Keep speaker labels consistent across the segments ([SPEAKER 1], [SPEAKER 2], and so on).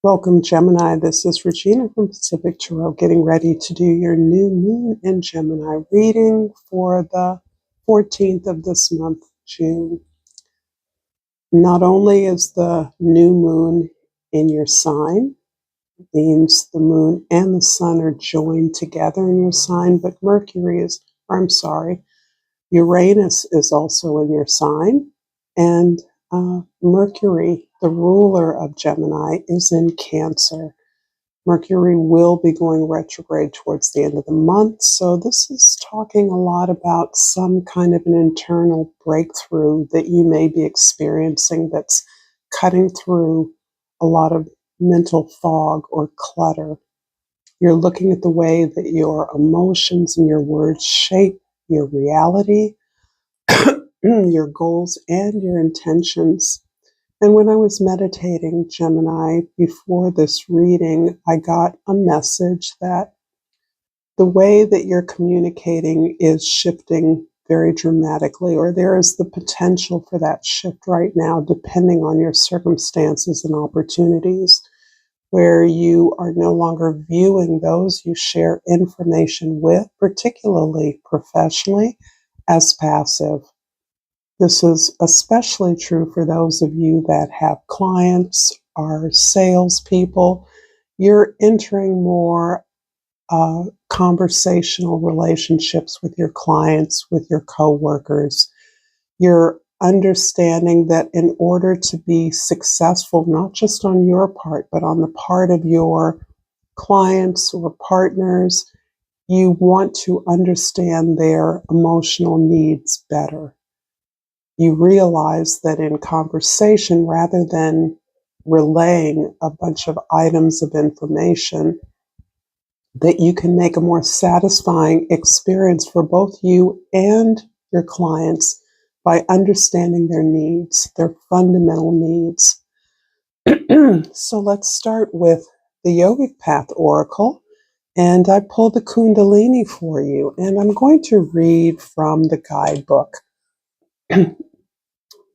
[SPEAKER 1] Welcome, Gemini. This is Regina from Pacific Tarot, getting ready to do your new moon in Gemini reading for the 14th of this month, June. Not only is the new moon in your sign, it means the moon and the sun are joined together in your sign, but Uranus is also in your sign, and Mercury, the ruler of Gemini, is in Cancer. Mercury will be going retrograde towards the end of the month, so this is talking a lot about some kind of an internal breakthrough that you may be experiencing that's cutting through a lot of mental fog or clutter. You're looking at the way that your emotions and your words shape your reality, your goals, and your intentions. And when I was meditating, Gemini, before this reading, I got a message that the way that you're communicating is shifting very dramatically, or there is the potential for that shift right now, depending on your circumstances and opportunities, where you are no longer viewing those you share information with, particularly professionally, as passive. This is especially true for those of you that have clients, are salespeople. You're entering more conversational relationships with your clients, with your coworkers. You're understanding that in order to be successful, not just on your part, but on the part of your clients or partners, you want to understand their emotional needs better. You realize that in conversation, rather than relaying a bunch of items of information, that you can make a more satisfying experience for both you and your clients by understanding their needs, their fundamental needs. So let's start with the Yogic Path Oracle. And I pulled the Kundalini for you, and I'm going to read from the guidebook.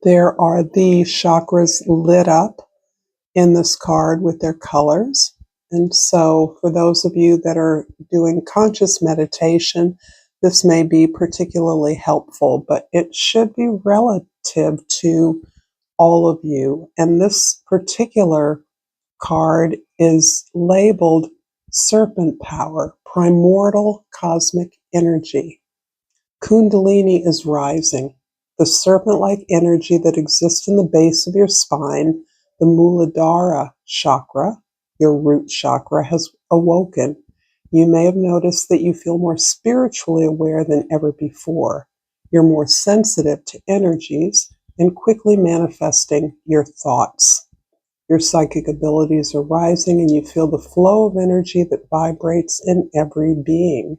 [SPEAKER 1] There are the chakras lit up in this card with their colors. And so for those of you that are doing conscious meditation, this may be particularly helpful, but it should be relative to all of you. And this particular card is labeled Serpent Power, Primordial Cosmic Energy. Kundalini is rising. The serpent-like energy that exists in the base of your spine, the Muladhara chakra, your root chakra, has awoken. You may have noticed that you feel more spiritually aware than ever before. You're more sensitive to energies and quickly manifesting your thoughts. Your psychic abilities are rising and you feel the flow of energy that vibrates in every being.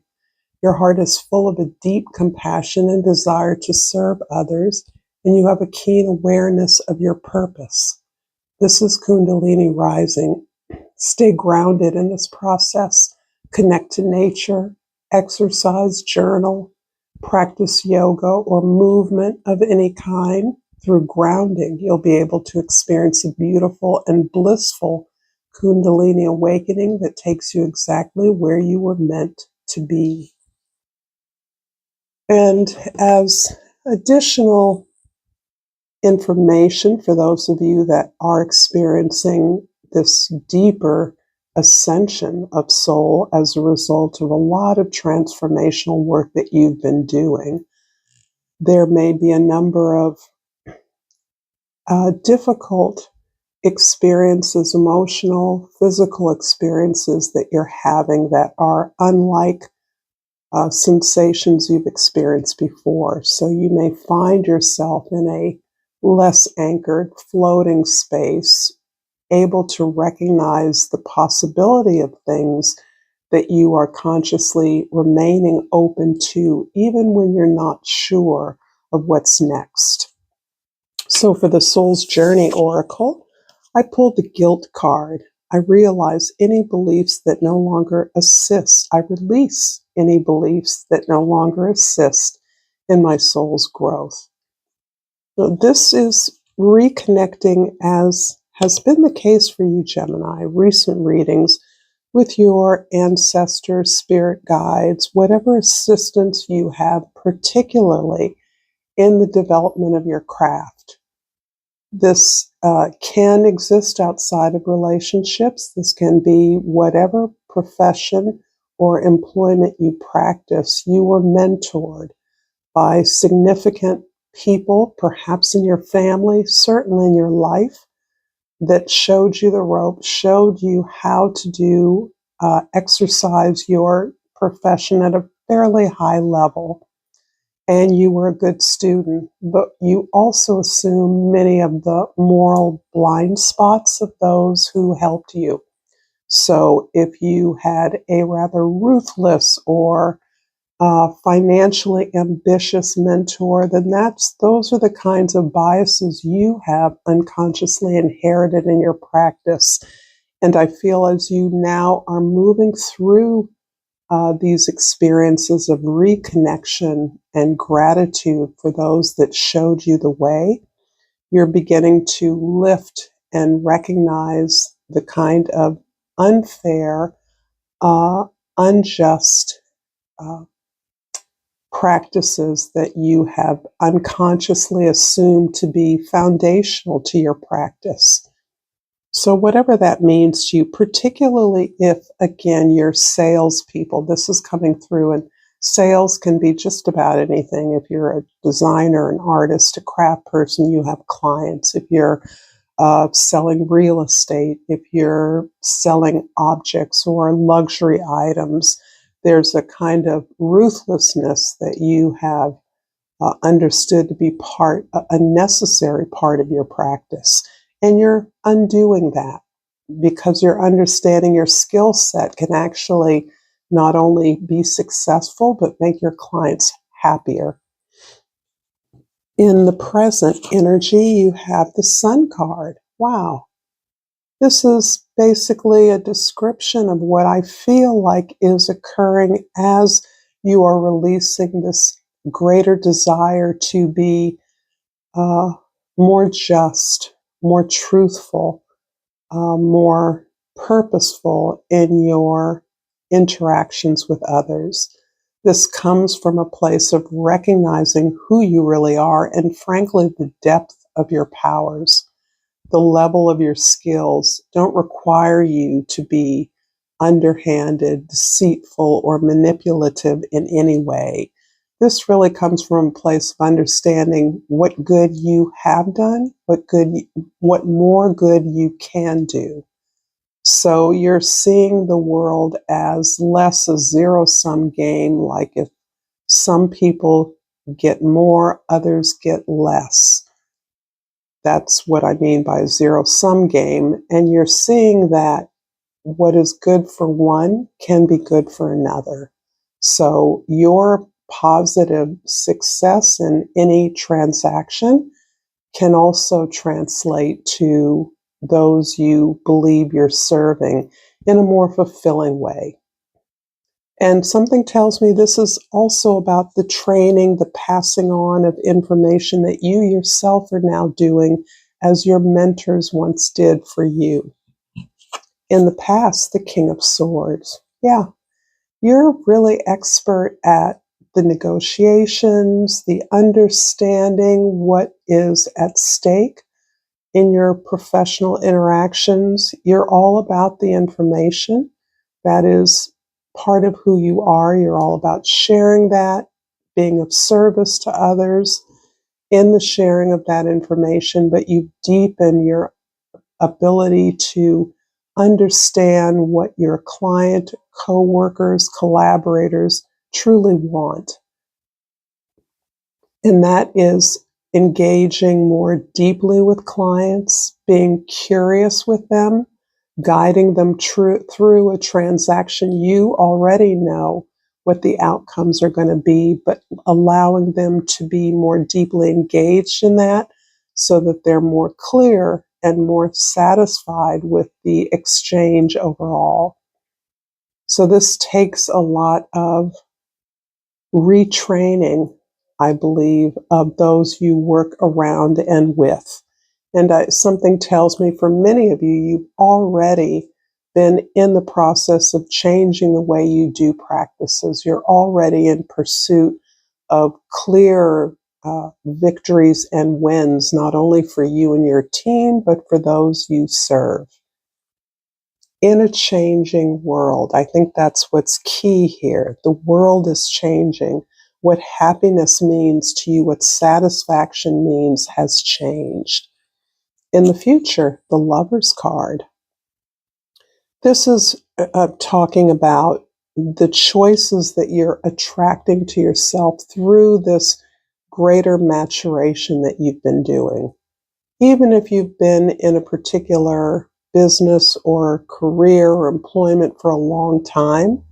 [SPEAKER 1] Your heart is full of a deep compassion and desire to serve others, and you have a keen awareness of your purpose. This is Kundalini rising. Stay grounded in this process. Connect to nature, exercise, journal, practice yoga or movement of any kind. Through grounding, you'll be able to experience a beautiful and blissful Kundalini awakening that takes you exactly where you were meant to be. And as additional information for those of you that are experiencing this deeper ascension of soul as a result of a lot of transformational work that you've been doing, there may be a number of difficult experiences, emotional, physical experiences that you're having that are unlike sensations you've experienced before. So you may find yourself in a less anchored, floating space, able to recognize the possibility of things that you are consciously remaining open to, even when you're not sure of what's next. So for the Soul's Journey Oracle, I pulled the Guilt card. I realize any beliefs that no longer assist. I release any beliefs that no longer assist in my soul's growth. So this is reconnecting as has been the case for you, Gemini. Recent readings with your ancestors, spirit guides, whatever assistance you have, particularly in the development of your craft. This can exist outside of relationships. This can be whatever profession or employment you practice. You were mentored by significant people, perhaps in your family, certainly in your life, that showed you the ropes, showed you how to exercise your profession at a fairly high level. And you were a good student, but you also assume many of the moral blind spots of those who helped you. So if you had a rather ruthless or financially ambitious mentor, then those are the kinds of biases you have unconsciously inherited in your practice. And I feel as you now are moving through these experiences of reconnection and gratitude for those that showed you the way, you're beginning to lift and recognize the kind of unfair, unjust practices that you have unconsciously assumed to be foundational to your practice. So whatever that means to you, particularly if, again, you're salespeople, this is coming through, and sales can be just about anything. If you're a designer, an artist, a craft person, you have clients. If you're selling real estate, if you're selling objects or luxury items, there's a kind of ruthlessness that you have understood to be a necessary part of your practice. And you're undoing that because you're understanding your skill set can actually not only be successful, but make your clients happier. In the present energy, you have the Sun card. Wow. This is basically a description of what I feel like is occurring as you are releasing this greater desire to be more just, more truthful, more purposeful in your interactions with others. This comes from a place of recognizing who you really are and, frankly, the depth of your powers. The level of your skills don't require you to be underhanded, deceitful, or manipulative in any way. This really comes from a place of understanding what good you have done, what more good you can do. So you're seeing the world as less a zero-sum game, like if some people get more, others get less. That's what I mean by a zero-sum game. And you're seeing that what is good for one can be good for another. So your positive success in any transaction can also translate to those you believe you're serving in a more fulfilling way. And something tells me this is also about the training, the passing on of information that you yourself are now doing as your mentors once did for you. In the past, the King of Swords. Yeah, you're really expert at the negotiations, the understanding what is at stake in your professional interactions. You're all about the information. That is part of who you are. You're all about sharing that, being of service to others in the sharing of that information, but you deepen your ability to understand what your client, co-workers, collaborators truly want. And that is engaging more deeply with clients, being curious with them, guiding them through a transaction. You already know what the outcomes are going to be, but allowing them to be more deeply engaged in that so that they're more clear and more satisfied with the exchange overall. So this takes a lot of retraining, I believe, of those you work around and with. And something tells me for many of you, you've already been in the process of changing the way you do practices. You're already in pursuit of clear victories and wins, not only for you and your team, but for those you serve. In a changing world, I think that's what's key here. The world is changing. What happiness means to you, what satisfaction means, has changed. In the future, the Lover's card. This is talking about the choices that you're attracting to yourself through this greater maturation that you've been doing. Even if you've been in a particular business or career or employment for a long time,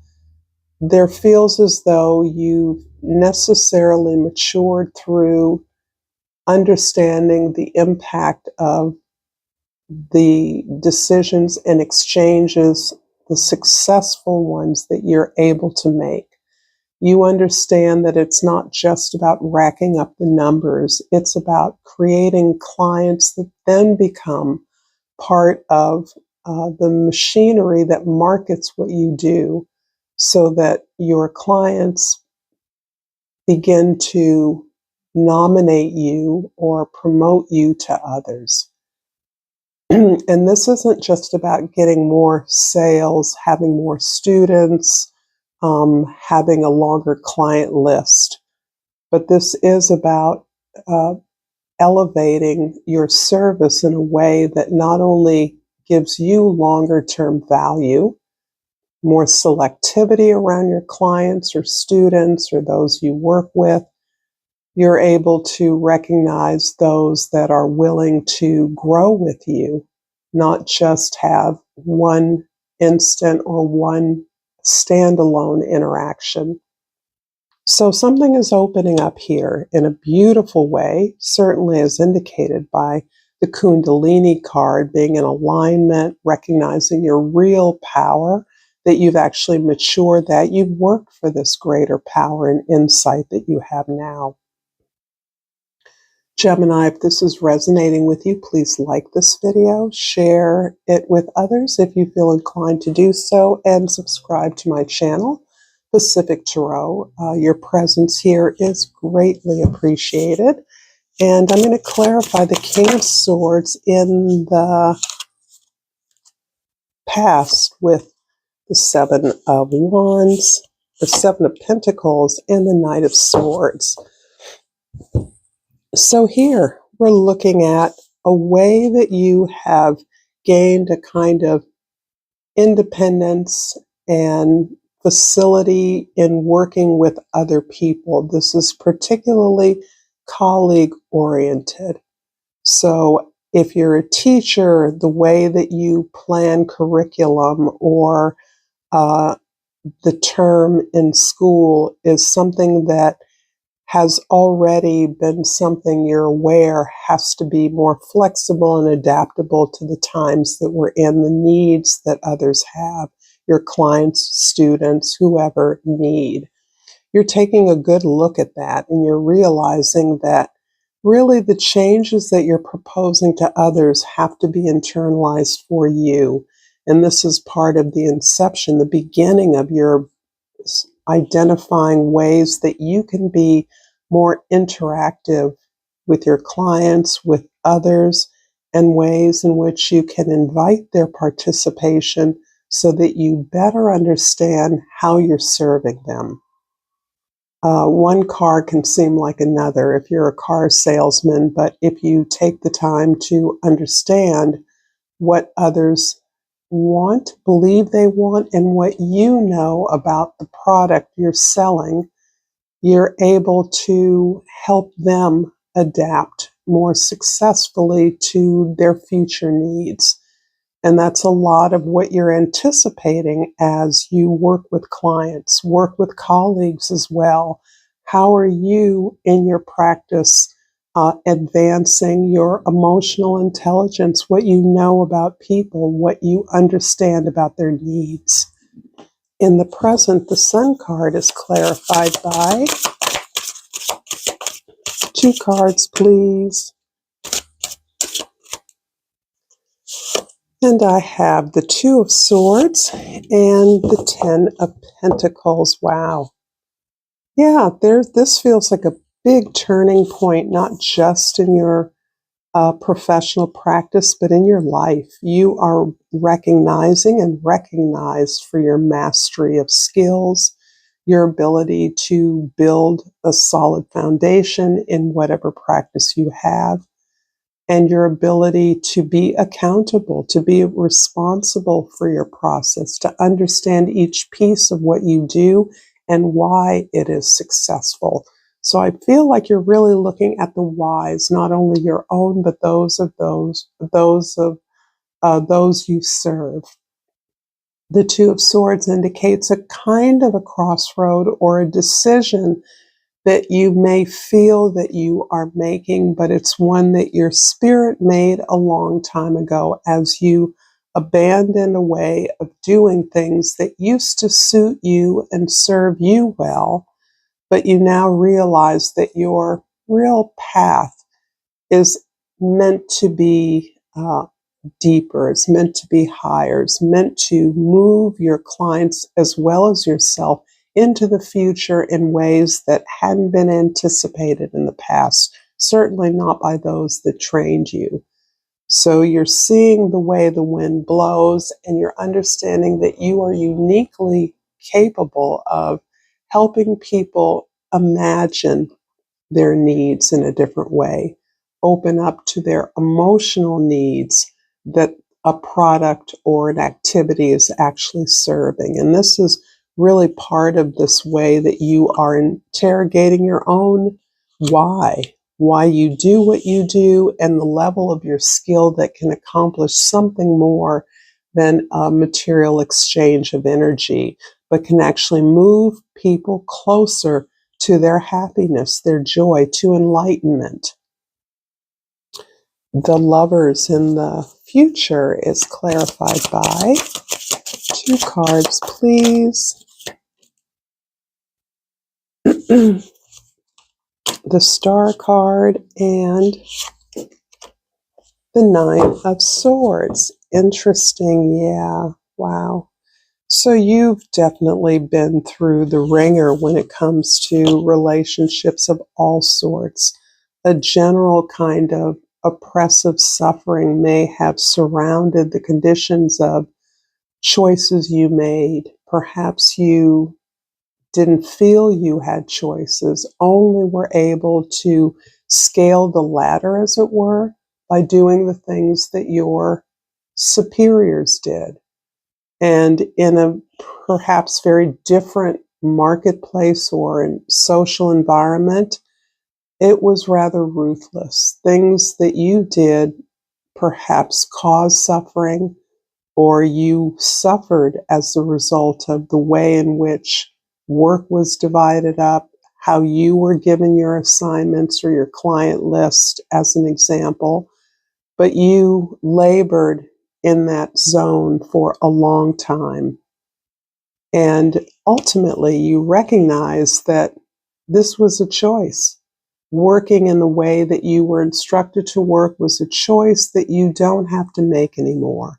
[SPEAKER 1] there feels as though you've necessarily matured through understanding the impact of the decisions and exchanges, the successful ones that you're able to make. You understand that it's not just about racking up the numbers, it's about creating clients that then become part of the machinery that markets what you do, so that your clients begin to nominate you or promote you to others. And this isn't just about getting more sales, having more students, having a longer client list, but this is about elevating your service in a way that not only gives you longer term value, more selectivity around your clients or students or those you work with. You're able to recognize those that are willing to grow with you, not just have one instant or one standalone interaction. So something is opening up here in a beautiful way, certainly as indicated by the Kundalini card being in alignment, recognizing your real power, that you've actually matured, that you've worked for this greater power and insight that you have now. Gemini, if this is resonating with you, please like this video, share it with others if you feel inclined to do so, and subscribe to my channel, Pacific Tarot. Your presence here is greatly appreciated. And I'm going to clarify the King of Swords in the past with the Seven of Wands, the Seven of Pentacles, and the Knight of Swords. So here we're looking at a way that you have gained a kind of independence and facility in working with other people. This is particularly colleague oriented. So if you're a teacher, the way that you plan curriculum or the term in school is something that has already been something you're aware has to be more flexible and adaptable to the times that we're in, the needs that others have, your clients, students, whoever need. You're taking a good look at that and you're realizing that really the changes that you're proposing to others have to be internalized for you. And this is part of the inception, the beginning of your identifying ways that you can be more interactive with your clients, with others, and ways in which you can invite their participation so that you better understand how you're serving them. One car can seem like another if you're a car salesman, but if you take the time to understand what others want, believe they want, and what you know about the product you're selling, you're able to help them adapt more successfully to their future needs. And that's a lot of what you're anticipating as you work with clients, work with colleagues as well. How are you in your practice advancing your emotional intelligence, what you know about people, what you understand about their needs? In the present, the Sun card is clarified by 2 cards, please. And I have the Two of Swords and the Ten of Pentacles. Wow. Yeah, this feels like a big turning point, not just in your professional practice, but in your life. You are recognizing and recognized for your mastery of skills, your ability to build a solid foundation in whatever practice you have, and your ability to be accountable, to be responsible for your process, to understand each piece of what you do and why it is successful. So I feel like you're really looking at the whys, not only your own, but those of those you serve. The Two of Swords indicates a kind of a crossroad or a decision that you may feel that you are making, but it's one that your spirit made a long time ago as you abandoned a way of doing things that used to suit you and serve you well, but you now realize that your real path is meant to be deeper, it's meant to be higher, it's meant to move your clients as well as yourself into the future in ways that hadn't been anticipated in the past, certainly not by those that trained you. So you're seeing the way the wind blows, and you're understanding that you are uniquely capable of helping people imagine their needs in a different way, open up to their emotional needs that a product or an activity is actually serving. And this is really part of this way that you are interrogating your own why you do what you do, and the level of your skill that can accomplish something more than a material exchange of energy, but can actually move people closer to their happiness, their joy, to enlightenment. The Lovers in the future is clarified by 2 cards, please. The Star card and the Nine of Swords. Interesting, yeah. Wow. So you've definitely been through the ringer when it comes to relationships of all sorts. A general kind of oppressive suffering may have surrounded the conditions of choices you made. Perhaps you didn't feel you had choices, only were able to scale the ladder, as it were, by doing the things that your superiors did. And in a perhaps very different marketplace or in social environment, it was rather ruthless. Things that you did perhaps caused suffering, or you suffered as a result of the way in which work was divided up, how you were given your assignments or your client list, as an example. But you labored in that zone for a long time. And ultimately, you recognize that this was a choice. Working in the way that you were instructed to work was a choice that you don't have to make anymore.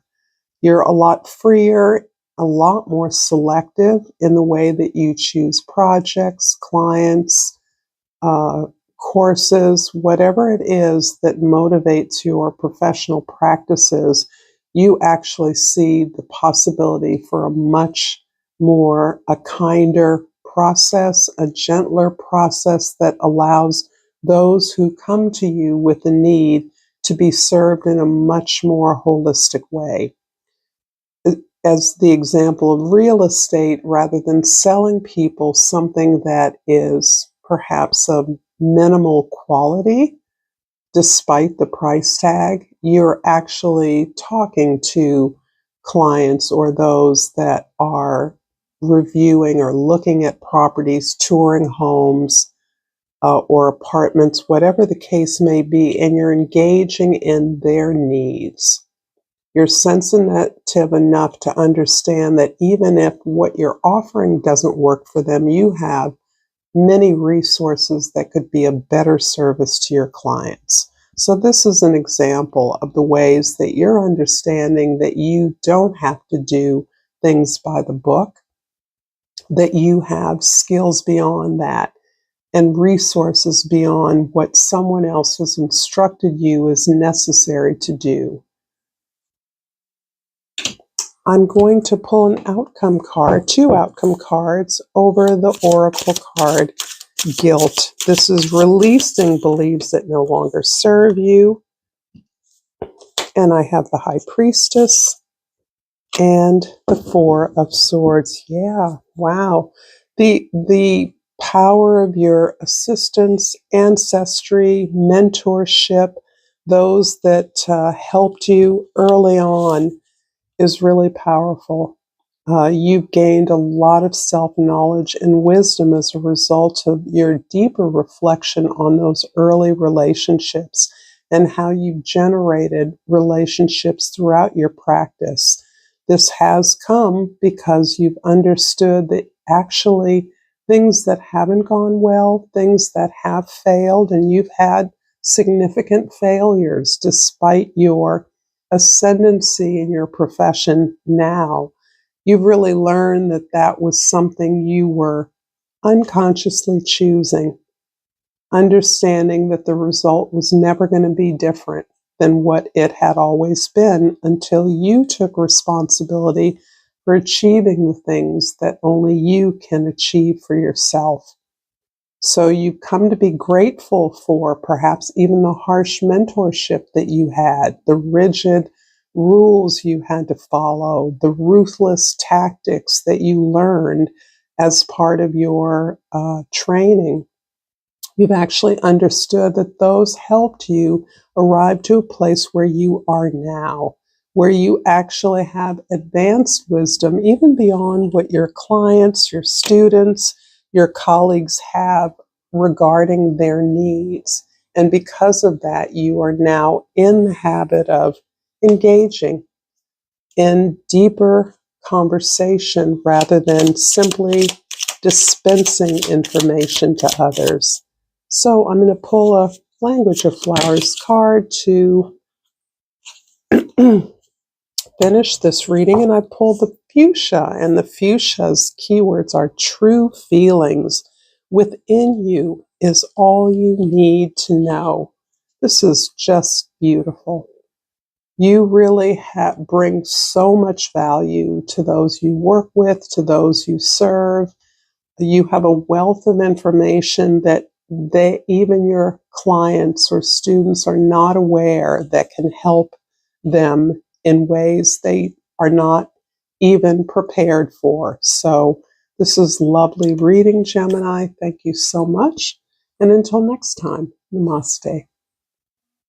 [SPEAKER 1] You're a lot freer, a lot more selective in the way that you choose projects, clients, courses, whatever it is that motivates your professional practices. You actually see the possibility for a much more, a kinder process, a gentler process that allows those who come to you with a need to be served in a much more holistic way. As the example of real estate, rather than selling people something that is perhaps of minimal quality, despite the price tag, you're actually talking to clients or those that are reviewing or looking at properties, touring homes, or apartments, whatever the case may be, and you're engaging in their needs. You're sensitive enough to understand that even if what you're offering doesn't work for them, you have many resources that could be a better service to your clients. So this is an example of the ways that you're understanding that you don't have to do things by the book, that you have skills beyond that and resources beyond what someone else has instructed you is necessary to do. I'm going to pull an outcome card, 2 outcome cards over the oracle card, guilt. This is releasing beliefs that no longer serve you. And I have the High Priestess and the 4 of Swords. Yeah, wow. The power of your assistance, ancestry, mentorship, those that helped you early on is really powerful. You've gained a lot of self-knowledge and wisdom as a result of your deeper reflection on those early relationships and how you've generated relationships throughout your practice. This has come because you've understood that actually things that haven't gone well, things that have failed, and you've had significant failures despite your ascendancy in your profession now. You've really learned that that was something you were unconsciously choosing, understanding that the result was never going to be different than what it had always been until you took responsibility for achieving the things that only you can achieve for yourself. So you've come to be grateful for perhaps even the harsh mentorship that you had, the rigid rules you had to follow, the ruthless tactics that you learned as part of your training. You've actually understood that those helped you arrive to a place where you are now, where you actually have advanced wisdom, even beyond what your clients, your students, your colleagues have regarding their needs. And because of that, you are now in the habit of engaging in deeper conversation rather than simply dispensing information to others. So I'm going to pull a Language of Flowers card to finish this reading, and I pulled the fuchsia, and the fuchsia's keywords are true feelings. Within you is all you need to know. This is just beautiful. You really bring so much value to those you work with, to those you serve. You have a wealth of information that even your clients or students are not aware that can help them in ways they are not even prepared for. So this is lovely reading, Gemini. Thank you so much. And until next time, namaste.